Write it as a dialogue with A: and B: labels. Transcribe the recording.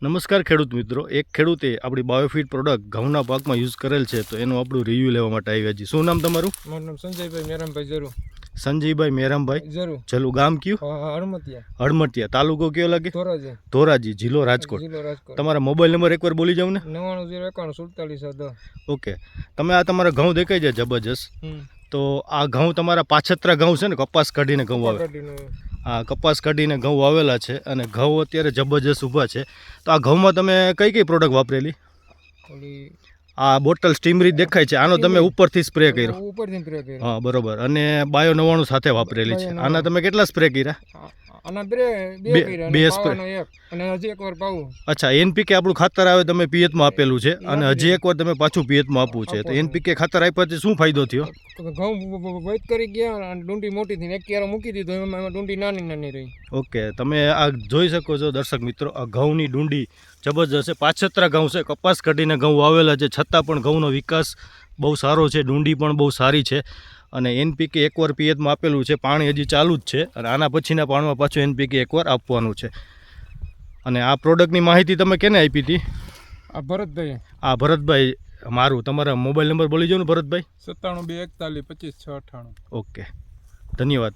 A: નમસ્કાર ખેડૂત મિત્રો, એક ખેડૂતે આપણી બાયોફિટ પ્રોડક્ટ ઘઉંના પાકમાં યુઝ કરેલ છે, તો એનું આપણું રિવ્યૂ લેવા માટે આવ્યા છીએ. શું નામ તમારું?
B: મારું નામ સંજયભાઈ મેરામભાઈ જરૂર.
A: સંજયભાઈ મેરામભાઈ
B: જરૂર.
A: ચલું ગામ કયું?
B: હળમતિયા.
A: હળમતિયા. તાલુકો કયો લાગે?
B: ધોરાજી.
A: ધોરાજી, જિલ્લો રાજકોટ.
B: જિલ્લો રાજકોટ.
A: તમારા મોબાઈલ નંબર એકવાર બોલી જાવ ને.
B: 99014710.
A: ઓકે, તમે આ તમારા ઘઉં દેખાય છે જબરજસ્ત. તો આ ઘઉં તમારા પાછતરા ઘઉં છે ને, કપાસ કાઢીને ઘઉં આવે? હા, કપાસ કાઢીને ઘઉં વાવેલા છે અને ઘઉં અત્યારે જબરજસ્ત ઊભા છે. તો આ ઘઉંમાં તમે કઈ કઈ પ્રોડક્ટ વાપરેલી? આ બોટલ સ્ટીમરી દેખાય છે, આનો તમે ઉપરથી સ્પ્રે કર્યો?
B: ઉપરથી સ્પ્રે કર્યો.
A: હા, બરોબર. અને બાયો 99 સાથે વાપરેલી છે. આના તમે કેટલા સ્પ્રે કર્યા?
B: આના બે સ્પ્રે અને હજી એકવાર પાવું.
A: અચ્છા, એનપીકે આપણું ખાતર આવે તમે પિયતમાં આપેલું છે અને હજી એકવાર તમે પાછું પિયતમાં આપવું છે. તો એનપીકે ખાતર આપ્યાથી શું ફાયદો થયો?
B: ઘઉં વૈત કરી ગયા અને ડુંડી મોટી થઈ, એક ક્યારો મૂકી દીધો, એમાં ડુંડી નાની નાની રહી.
A: ઓકે, તમે આ જોઈ શકો છો દર્શક મિત્રો, આ ઘઉંની ડુંડી જબરજસ્ત છે. પાછતરા ઘઉં છે, કપાસ કાઢીને ઘઉં વાવેલા છે, છતાં પણ ઘઉંનો વિકાસ બહુ સારો છે, ડુંડી પણ બહુ સારી છે. અને એનપીકે એકવાર પિયતમાં આપેલું છે, પાણી હજી ચાલુ જ છે અને આના પછીના પાણીમાં પાછું એનપીકે એકવાર આપવાનું છે. અને આ પ્રોડક્ટની માહિતી તમે કેને આપી હતી?
B: આ ભરતભાઈ.
A: આ ભરતભાઈ. મારું તમારા મોબાઈલ નંબર બોલી જાઓ ને ભરતભાઈ.
B: 97 241 25 698.
A: ઓકે, ધન્યવાદ.